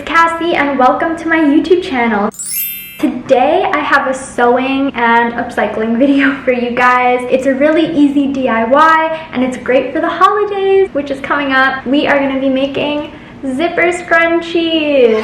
it's Cassie and welcome to my YouTube channel. Today I have a sewing and upcycling video for you guys. It's a really easy DIY and it's great for the holidays, which is coming up. We are going to be making zipper scrunchies.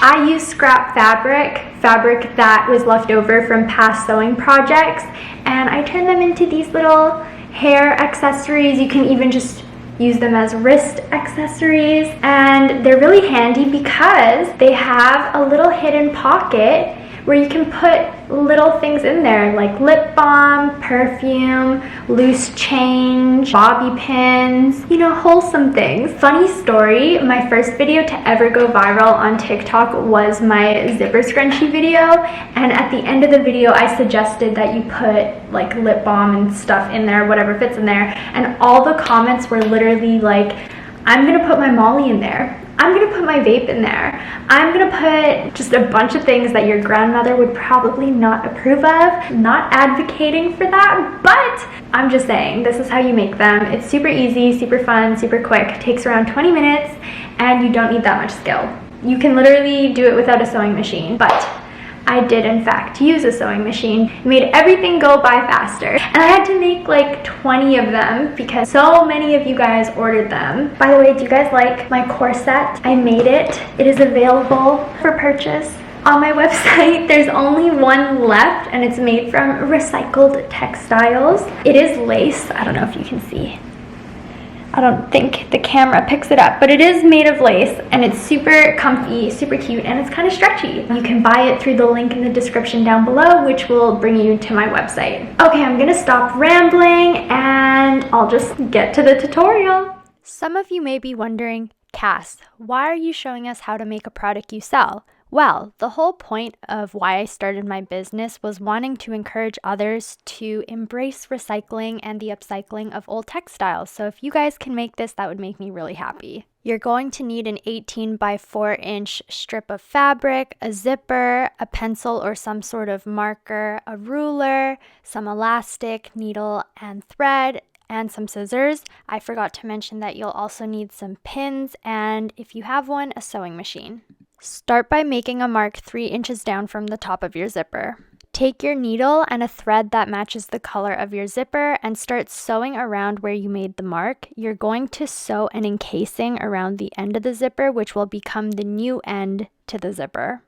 I use scrap fabric that was left over from past sewing projects, and I turn them into these little hair accessories. You can even just use them as wrist accessories, and they're really handy because they have a little hidden pocket where you can put little things in there like lip balm, perfume, loose change, bobby pins, you know, wholesome things. Funny story, my first video to ever go viral on TikTok was my zipper scrunchie video, and at the end of the video I suggested that you put like lip balm and stuff in there, whatever fits in there, and all the comments were literally like, I'm gonna put my Molly in there, I'm gonna put my vape in there, I'm gonna put just a bunch of things that your grandmother would probably not approve of. Not advocating for that, but I'm just saying this is how you make them. It's super easy, super fun, super quick. It takes around 20 minutes and you don't need that much skill. You can literally do it without a sewing machine, but I did in fact use a sewing machine. It made everything go by faster. And I had to make like 20 of them because so many of you guys ordered them. By the way, do you guys like my corset? I made it. It is available for purchase on my website. There's only one left and it's made from recycled textiles. It is lace. I don't know if you can see. I don't think the camera picks it up, but it is made of lace and it's super comfy, super cute, and it's kind of stretchy. You can buy it through the link in the description down below, which will bring you to my website. Okay, I'm gonna stop rambling and I'll just get to the tutorial. Some of you may be wondering, Cass, why are you showing us how to make a product you sell? Well, the whole point of why I started my business was wanting to encourage others to embrace recycling and the upcycling of old textiles. So if you guys can make this, that would make me really happy. You're going to need an 18 by 4 inch strip of fabric, a zipper, a pencil or some sort of marker, a ruler, some elastic, needle and thread, and some scissors. I forgot to mention that you'll also need some pins and, if you have one, a sewing machine. Start by making a mark 3 inches down from the top of your zipper. Take your needle and a thread that matches the color of your zipper and start sewing around where you made the mark. You're going to sew an encasing around the end of the zipper, which will become the new end to the zipper.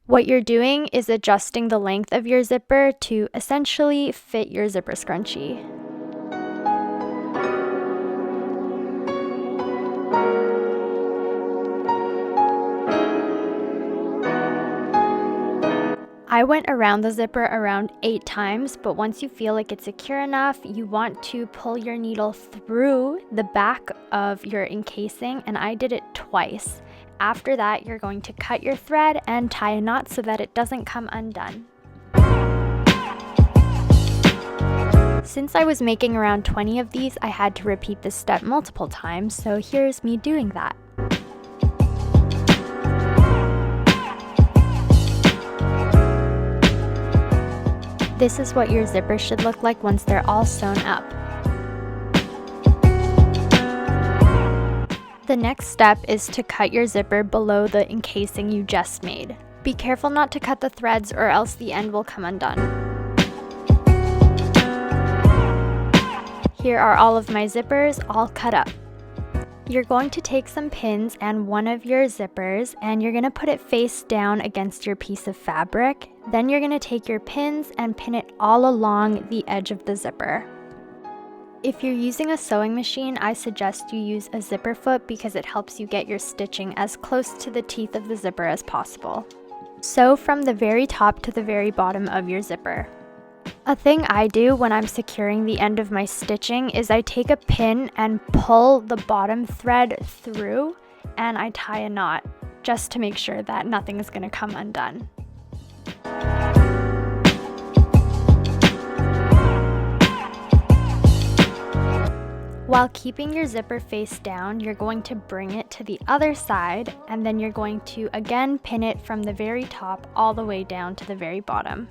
What you're doing is adjusting the length of your zipper to essentially fit your zipper scrunchie. I went around the zipper around 8 times, but once you feel like it's secure enough, you want to pull your needle through the back of your encasing, and I did it twice. After that, you're going to cut your thread and tie a knot so that it doesn't come undone. Since I was making around 20 of these, I had to repeat this step multiple times, so here's me doing that. This is what your zipper should look like once they're all sewn up. The next step is to cut your zipper below the encasing you just made. Be careful not to cut the threads or else the end will come undone. Here are all of my zippers all cut up. You're going to take some pins and one of your zippers and you're going to put it face down against your piece of fabric. Then you're going to take your pins and pin it all along the edge of the zipper. If you're using a sewing machine, I suggest you use a zipper foot because it helps you get your stitching as close to the teeth of the zipper as possible. Sew from the very top to the very bottom of your zipper. A thing I do when I'm securing the end of my stitching is I take a pin and pull the bottom thread through and I tie a knot just to make sure that nothing is going to come undone. While keeping your zipper face down, you're going to bring it to the other side and then you're going to again pin it from the very top all the way down to the very bottom.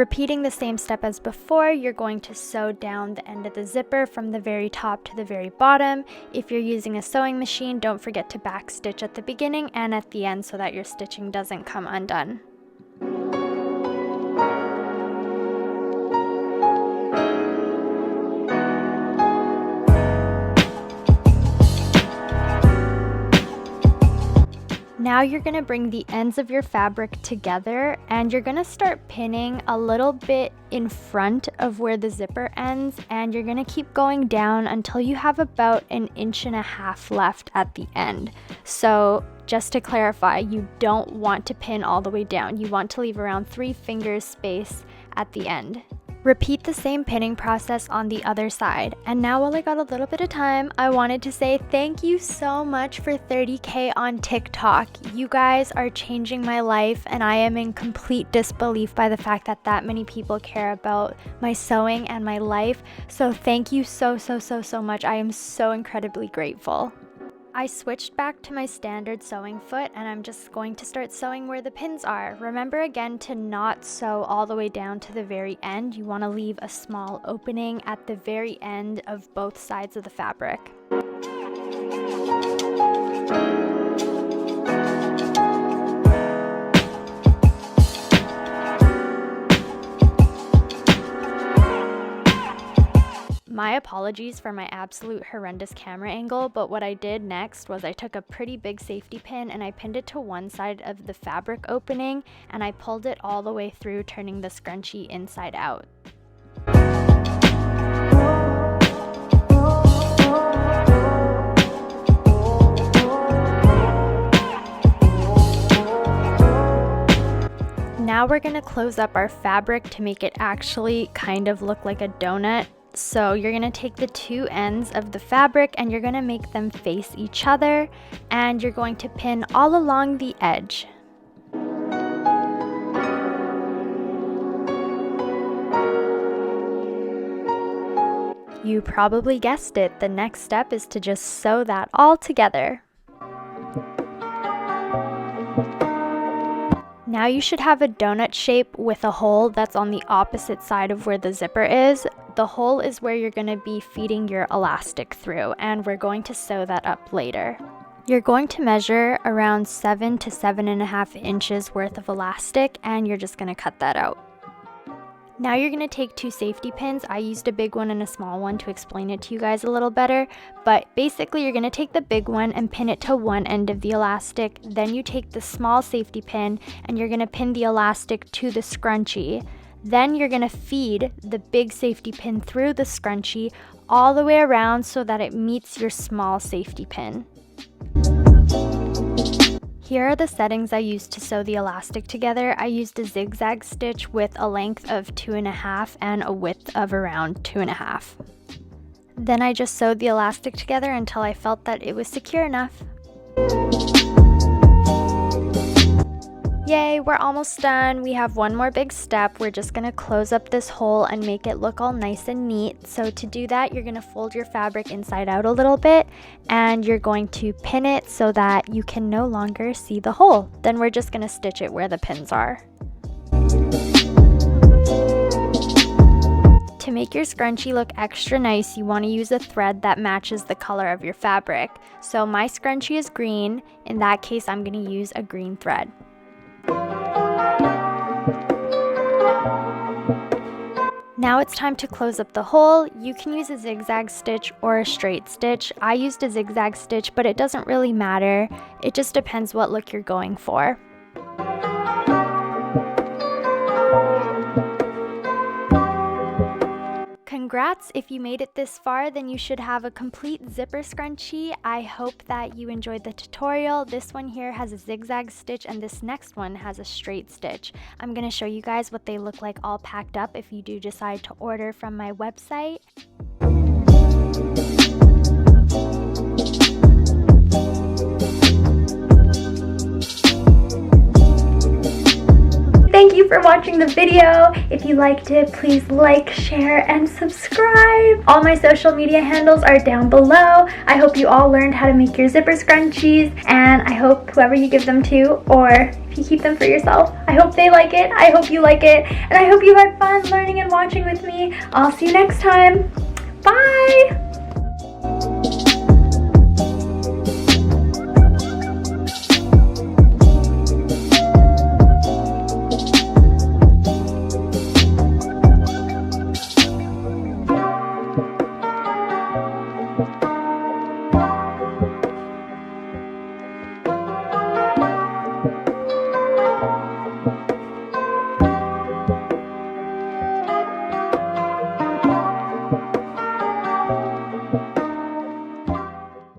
Repeating the same step as before, you're going to sew down the end of the zipper from the very top to the very bottom. If you're using a sewing machine, don't forget to back stitch at the beginning and at the end so that your stitching doesn't come undone. Now you're going to bring the ends of your fabric together and you're going to start pinning a little bit in front of where the zipper ends, and you're going to keep going down until you have about 1.5 inches left at the end. So just to clarify, you don't want to pin all the way down. You want to leave around 3 fingers space at the end. Repeat the same pinning process on the other side. And now while I got a little bit of time, I wanted to say thank you so much for 30K on TikTok. You guys are changing my life, and I am in complete disbelief by the fact that that many people care about my sewing and my life. So thank you so much. I am so incredibly grateful. I switched back to my standard sewing foot, and I'm just going to start sewing where the pins are. Remember again to not sew all the way down to the very end. You want to leave a small opening at the very end of both sides of the fabric. My apologies for my absolute horrendous camera angle, but what I did next was I took a pretty big safety pin and I pinned it to one side of the fabric opening, and I pulled it all the way through, turning the scrunchie inside out. Now we're going to close up our fabric to make it actually kind of look like a donut. So you're going to take the 2 ends of the fabric and you're going to make them face each other, and you're going to pin all along the edge. You probably guessed it, the next step is to just sew that all together. Now you should have a donut shape with a hole that's on the opposite side of where the zipper is. The hole is where you're going to be feeding your elastic through, and we're going to sew that up later. You're going to measure around 7 to 7.5 inches worth of elastic, and you're just going to cut that out. Now you're going to take 2 safety pins. I used a big one and a small one to explain it to you guys a little better, but basically you're going to take the big one and pin it to one end of the elastic. Then you take the small safety pin and you're going to pin the elastic to the scrunchie. Then you're going to feed the big safety pin through the scrunchie all the way around so that it meets your small safety pin. Here are the settings I used to sew the elastic together. I used a zigzag stitch with a length of 2.5 and a width of around 2.5. Then I just sewed the elastic together until I felt that it was secure enough. Yay, we're almost done. We have one more big step. We're just gonna close up this hole and make it look all nice and neat. So to do that, you're gonna fold your fabric inside out a little bit and you're going to pin it so that you can no longer see the hole. Then we're just gonna stitch it where the pins are. To make your scrunchie look extra nice, you want to use a thread that matches the color of your fabric. So my scrunchie is green. In that case, I'm going to use a green thread. Now it's time to close up the hole. You can use a zigzag stitch or a straight stitch. I used a zigzag stitch, but it doesn't really matter. It just depends what look you're going for. Congrats! If you made it this far, then you should have a complete zipper scrunchie. I hope that you enjoyed the tutorial. This one here has a zigzag stitch and this next one has a straight stitch. I'm going to show you guys what they look like all packed up if you do decide to order from my website. Thank you for watching the video. If you liked it, please like, share, and subscribe. All my social media handles are down below. I hope you all learned how to make your zipper scrunchies, and I hope whoever you give them to, or if you keep them for yourself, I hope they like it, I hope you like it, and I hope you had fun learning and watching with me. I'll see you next time. Bye!